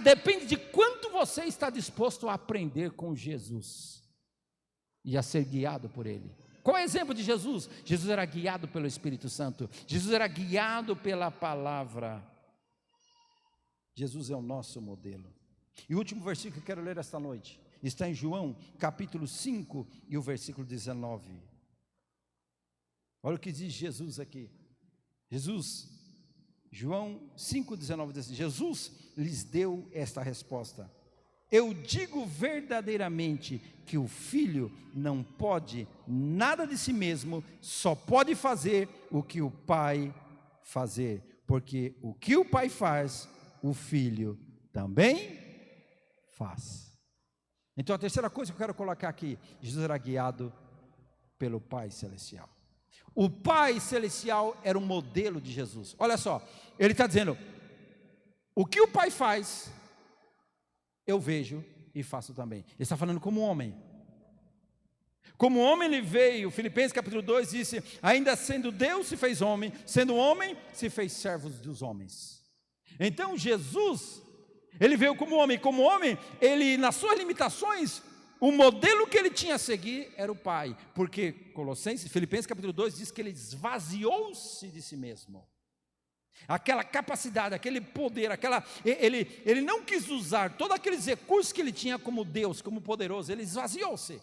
depende de quanto você está disposto a aprender com Jesus e a ser guiado por Ele. Qual é o exemplo de Jesus? Jesus era guiado pelo Espírito Santo. Jesus era guiado pela palavra. Jesus é o nosso modelo. E o último versículo que eu quero ler esta noite está em João, capítulo 5 e o versículo 19. Olha o que diz Jesus aqui. João 5,19 diz assim: Jesus lhes deu esta resposta: eu digo verdadeiramente que o Filho não pode nada de si mesmo, só pode fazer o que o Pai fazer, porque o que o Pai faz, o Filho também faz. Então a terceira coisa que eu quero colocar aqui: Jesus era guiado pelo Pai Celestial. O Pai Celestial era o modelo de Jesus. Olha só, ele está dizendo: o que o Pai faz, eu vejo e faço também. Ele está falando como homem. Como homem ele veio. Filipenses capítulo 2 disse: ainda sendo Deus se fez homem, sendo homem se fez servos dos homens. Então Jesus, ele veio como homem, ele nas suas limitações, o modelo que ele tinha a seguir era o Pai, porque Filipenses capítulo 2 diz que ele esvaziou-se de si mesmo. Aquela capacidade, aquele poder, ele não quis usar todos aqueles recursos que ele tinha como Deus, como poderoso, ele esvaziou-se.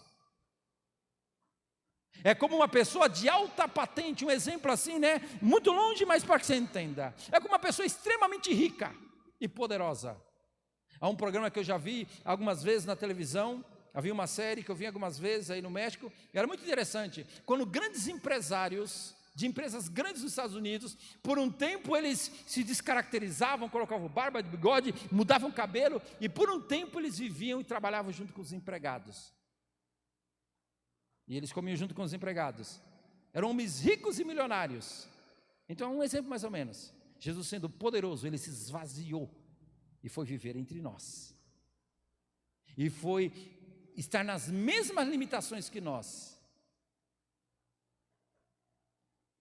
É como uma pessoa de alta patente, um exemplo assim, né? Muito longe, mas para que você entenda. É como uma pessoa extremamente rica e poderosa. Há um programa que eu já vi algumas vezes na televisão, havia uma série que eu vi algumas vezes aí no México, e era muito interessante, quando grandes empresários de empresas grandes nos Estados Unidos, por um tempo eles se descaracterizavam, colocavam barba de bigode, mudavam o cabelo, e por um tempo eles viviam e trabalhavam junto com os empregados. E eles comiam junto com os empregados. Eram homens ricos e milionários. Então, um exemplo mais ou menos. Jesus, sendo poderoso, ele se esvaziou e foi viver entre nós. E foi estar nas mesmas limitações que nós.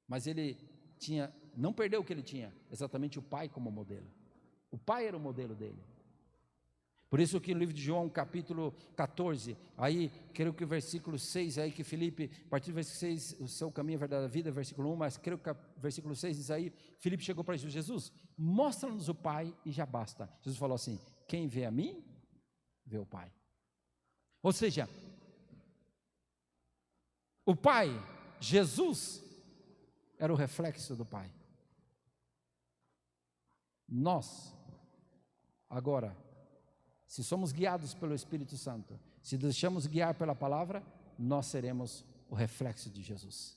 Mas ele não perdeu o que ele tinha, exatamente o Pai como modelo. O Pai era o modelo dele. Por isso que no livro de João, capítulo 14, aí, creio que o versículo 6, aí que Filipe, a partir do versículo 6, o seu caminho é a verdade da vida, versículo 1, mas creio que o versículo 6 diz aí, Filipe chegou para Jesus, Jesus, mostra-nos o Pai e já basta. Jesus falou assim, quem vê a mim, vê o Pai. Ou seja, o Pai, Jesus, era o reflexo do Pai. Nós, agora, se somos guiados pelo Espírito Santo, se deixamos guiar pela palavra, nós seremos o reflexo de Jesus.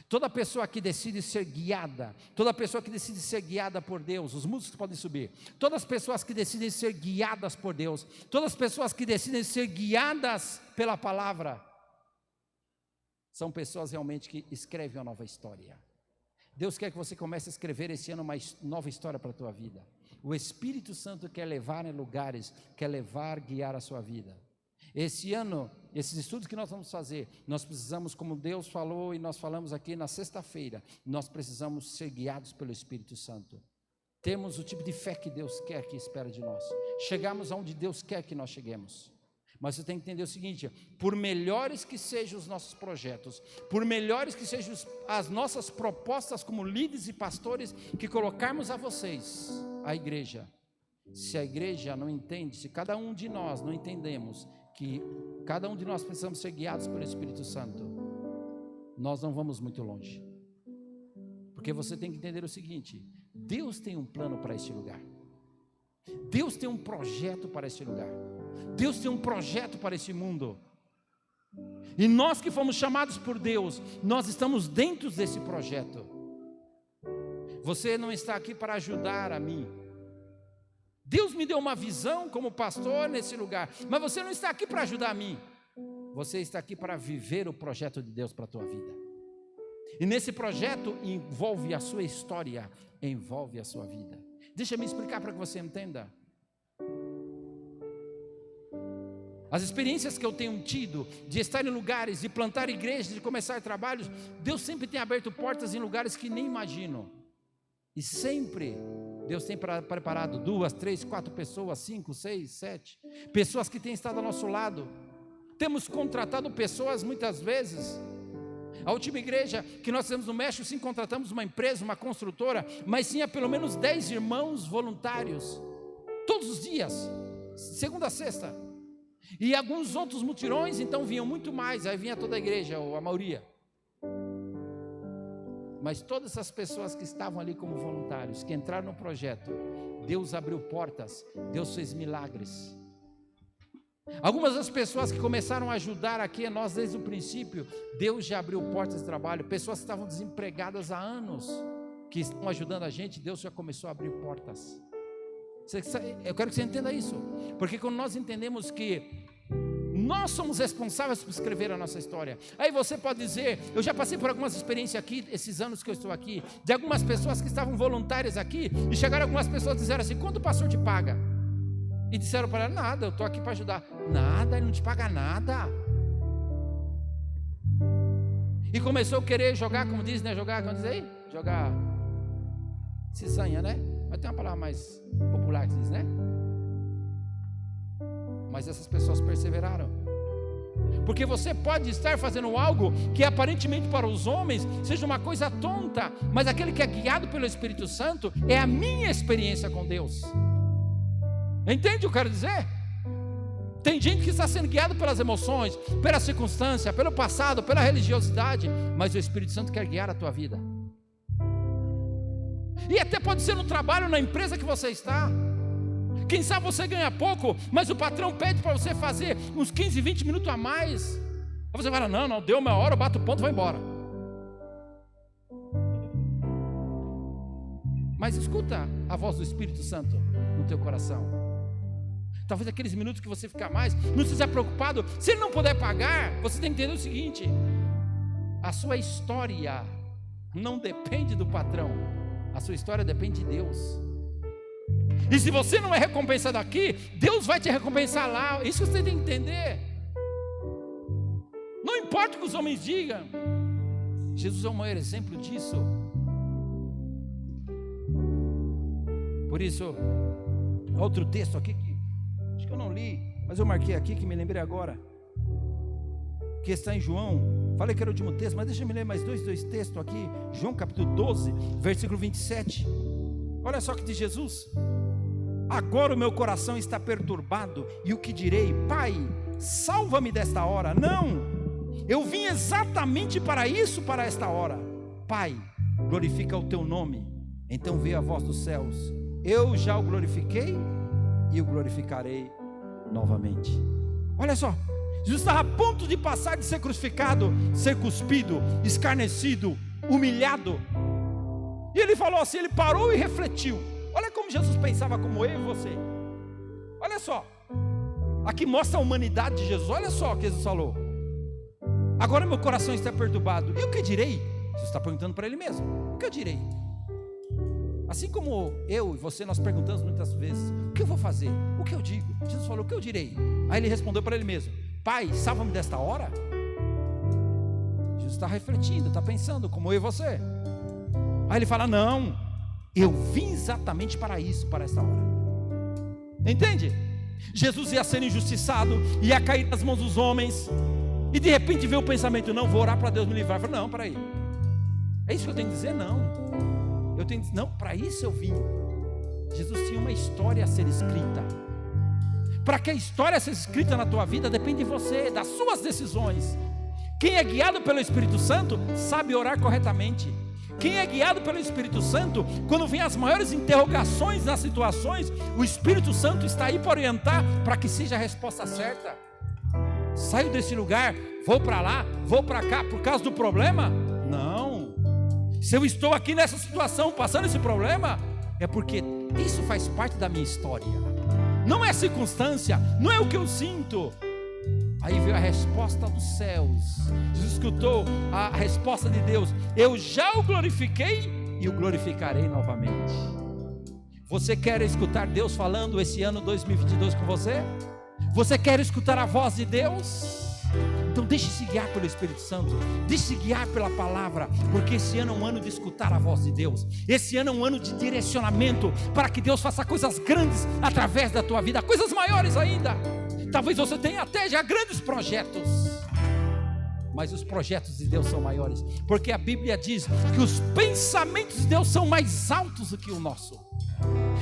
Toda pessoa que decide ser guiada, toda pessoa que decide ser guiada por Deus, os músicos podem subir, todas as pessoas que decidem ser guiadas por Deus, todas as pessoas que decidem ser guiadas pela palavra, são pessoas realmente que escrevem uma nova história. Deus quer que você comece a escrever esse ano uma nova história para a tua vida. O Espírito Santo quer levar em lugares, quer guiar a sua vida. Esse ano, esses estudos que nós vamos fazer, nós precisamos, como Deus falou e nós falamos aqui na sexta-feira, nós precisamos ser guiados pelo Espírito Santo. Temos o tipo de fé que Deus quer que espera de nós. Chegamos aonde Deus quer que nós cheguemos. Mas você tem que entender o seguinte, por melhores que sejam os nossos projetos, por melhores que sejam as nossas propostas como líderes e pastores que colocarmos a vocês, a igreja, se a igreja não entende, se cada um de nós não entendemos que cada um de nós precisamos ser guiados pelo Espírito Santo, nós não vamos muito longe. Porque você tem que entender o seguinte, Deus tem um plano para este lugar. Deus tem um projeto para este lugar. Deus tem um projeto para esse mundo. E nós que fomos chamados por Deus, nós estamos dentro desse projeto. Você não está aqui para ajudar a mim. Deus me deu uma visão como pastor nesse lugar, mas você não está aqui para ajudar a mim. Você está aqui para viver o projeto de Deus para a tua vida. E nesse projeto envolve a sua história, envolve a sua vida. Deixa eu me explicar para que você entenda. As experiências que eu tenho tido de estar em lugares, de plantar igrejas, de começar trabalhos, Deus sempre tem aberto portas em lugares que nem imagino. E sempre Deus tem preparado 2, 3, 4 pessoas, 5, 6, 7 pessoas que têm estado ao nosso lado. Temos contratado pessoas muitas vezes. A última igreja que nós fizemos no México, sim, contratamos uma empresa, uma construtora, mas tinha pelo menos 10 irmãos voluntários, todos os dias, segunda a sexta. E alguns outros mutirões, então vinham muito mais, aí vinha toda a igreja, ou a maioria. Mas todas essas pessoas que estavam ali como voluntários, que entraram no projeto, Deus abriu portas, Deus fez milagres. Algumas das pessoas que começaram a ajudar aqui a nós desde o princípio, Deus já abriu portas de trabalho. Pessoas que estavam desempregadas há anos, que estão ajudando a gente, Deus já começou a abrir portas. Eu quero que você entenda isso, porque quando nós entendemos que nós somos responsáveis por escrever a nossa história. Aí você pode dizer, eu já passei por algumas experiências aqui, esses anos que eu estou aqui, de algumas pessoas que estavam voluntárias aqui, e chegaram algumas pessoas e disseram assim, quanto o pastor te paga? E disseram para ela, nada, eu estou aqui para ajudar. Nada, ele não te paga nada. E começou a querer jogar, como diz, né? Jogar, como diz aí? Jogar cisanha, né? Mas tem uma palavra mais popular que diz, né? Mas essas pessoas perseveraram. Porque você pode estar fazendo algo que aparentemente para os homens seja uma coisa tonta, mas aquele que é guiado pelo Espírito Santo é a minha experiência com Deus. Entende o que eu quero dizer? Tem gente que está sendo guiado pelas emoções, pela circunstância, pelo passado, pela religiosidade, mas o Espírito Santo quer guiar a tua vida. E até pode ser no trabalho, na empresa que você está. Quem sabe você ganha pouco, mas o patrão pede para você fazer uns 15, 20 minutos a mais. Aí você fala, não, deu uma hora, eu bato o ponto e vou embora. Mas escuta a voz do Espírito Santo no teu coração. Talvez aqueles minutos que você ficar mais, não esteja preocupado. Se ele não puder pagar, você tem que entender o seguinte: a sua história não depende do patrão, a sua história depende de Deus. E se você não é recompensado aqui, Deus vai te recompensar lá. Isso que você tem que entender. Não importa o que os homens digam. Jesus é o maior exemplo disso. Por isso, outro texto aqui que acho que eu não li, mas eu marquei aqui que me lembrei agora, que está em João. Falei que era o último texto, mas deixa eu me ler mais dois textos aqui. João capítulo 12, versículo 27. Olha só o que diz Jesus: agora o meu coração está perturbado, e o que direi? Pai, salva-me desta hora. Não, eu vim exatamente para isso, para esta hora. Pai, glorifica o teu nome. Então veio a voz dos céus: eu já o glorifiquei e o glorificarei novamente. Olha só, Jesus estava a ponto de passar de ser crucificado, ser cuspido, escarnecido, humilhado. E ele falou assim, ele parou e refletiu. Olha como Jesus pensava como eu e você. Olha só, aqui mostra a humanidade de Jesus. Olha só o que Jesus falou: agora meu coração está perturbado, e o que direi? Jesus está perguntando para ele mesmo: o que eu direi? Assim como eu e você, nós perguntamos muitas vezes: o que eu vou fazer? O que eu digo? Jesus falou: o que eu direi? Aí ele respondeu para ele mesmo: Pai, salva-me desta hora. Jesus está refletindo, está pensando como eu e você. Aí ele fala: não, eu vim exatamente para isso, para esta hora. Entende? Jesus ia ser injustiçado, ia cair nas mãos dos homens, e de repente veio o pensamento: não, vou orar para Deus me livrar. Ele falou: não, peraí, é isso que eu tenho que dizer? Não, para isso eu vim. Jesus tinha uma história a ser escrita. Para que a história seja escrita na tua vida, depende de você, das suas decisões. Quem é guiado pelo Espírito Santo sabe orar corretamente. Quem é guiado pelo Espírito Santo, quando vem as maiores interrogações nas situações, o Espírito Santo está aí para orientar, para que seja a resposta certa. Saio desse lugar, vou para lá, vou para cá, por causa do problema? Não. Se eu estou aqui nessa situação, passando esse problema, é porque isso faz parte da minha história. Não é circunstância, não é o que eu sinto. Aí veio a resposta dos céus. Jesus escutou a resposta de Deus: eu já o glorifiquei e o glorificarei novamente. Você quer escutar Deus falando esse ano 2022 com você? Você quer escutar a voz de Deus? Então deixe-se guiar pelo Espírito Santo, deixe-se guiar pela palavra, porque esse ano é um ano de escutar a voz de Deus. Esse ano é um ano de direcionamento, para que Deus faça coisas grandes através da tua vida, coisas maiores ainda. Talvez você tenha até já grandes projetos, mas os projetos de Deus são maiores, porque a Bíblia diz que os pensamentos de Deus são mais altos do que o nosso.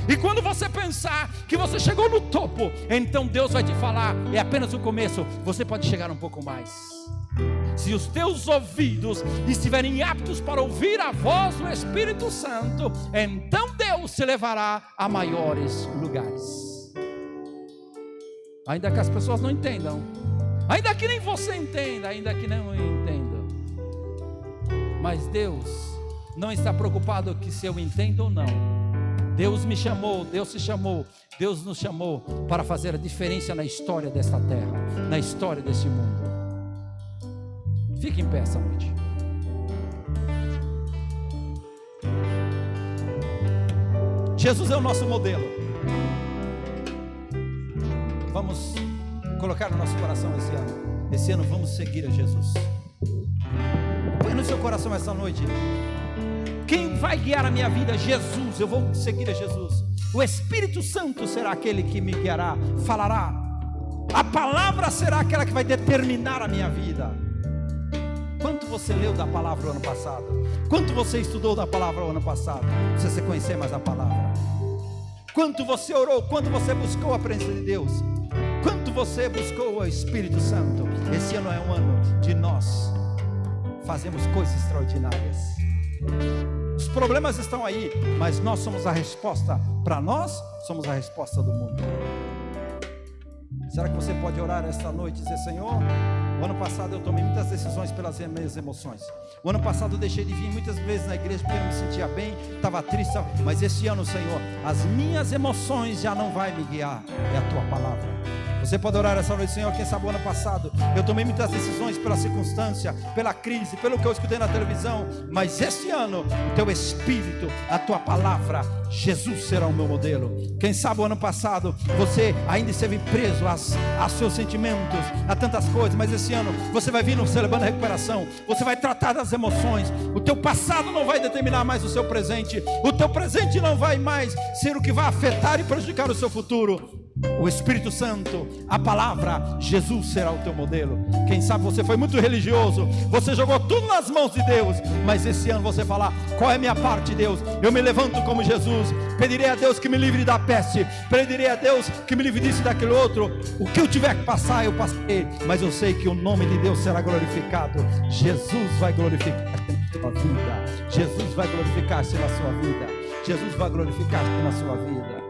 E quando você pensar que você chegou no topo, então Deus vai te falar: é apenas o começo, você pode chegar um pouco mais. Se os teus ouvidos estiverem aptos para ouvir a voz do Espírito Santo, então Deus te levará a maiores lugares. Ainda que as pessoas não entendam, ainda que nem você entenda, ainda que não entenda, mas Deus não está preocupado que se eu entendo ou não. Deus me chamou, Deus se chamou, Deus nos chamou para fazer a diferença na história desta terra, na história deste mundo. Fique em pé essa noite. Jesus é o nosso modelo. Vamos colocar no nosso coração esse ano. Esse ano vamos seguir a Jesus. Põe no seu coração essa noite: quem vai guiar a minha vida? Jesus. Eu vou seguir a Jesus. O Espírito Santo será aquele que me guiará, falará. A palavra será aquela que vai determinar a minha vida. Quanto você leu da palavra o ano passado? Quanto você estudou da palavra o ano passado? Precisa conhecer mais a palavra. Quanto você orou? Quanto você buscou a presença de Deus? Quanto você buscou o Espírito Santo? Esse ano é um ano de nós fazemos coisas extraordinárias. Os problemas estão aí, mas nós somos a resposta. Para nós, somos a resposta do mundo. Será que você pode orar esta noite e dizer: Senhor, o ano passado eu tomei muitas decisões pelas minhas emoções. O ano passado eu deixei de vir muitas vezes na igreja porque eu não me sentia bem, estava triste. Mas esse ano, Senhor, as minhas emoções já não vai me guiar, é a Tua palavra. Você pode orar essa noite: Senhor, quem sabe o ano passado eu tomei muitas decisões pela circunstância, pela crise, pelo que eu escutei na televisão, mas este ano o Teu Espírito, a Tua palavra, Jesus será o meu modelo. Quem sabe o ano passado você ainda esteve preso a seus sentimentos, a tantas coisas, mas esse ano você vai vir no Celebrando a Recuperação, você vai tratar das emoções. O teu passado não vai determinar mais o seu presente, o teu presente não vai mais ser o que vai afetar e prejudicar o seu futuro. O Espírito Santo, a palavra, Jesus será o teu modelo. Quem sabe você foi muito religioso, você jogou tudo nas mãos de Deus, mas esse ano você falar: qual é a minha parte, Deus? Eu me levanto como Jesus, pedirei a Deus que me livre da peste, pedirei a Deus que me livre disso e daquele outro. O que eu tiver que passar, eu passei, mas eu sei que o nome de Deus será glorificado. Jesus vai glorificar-se na sua vida, Jesus vai glorificar-se na sua vida, Jesus vai glorificar-se na sua vida.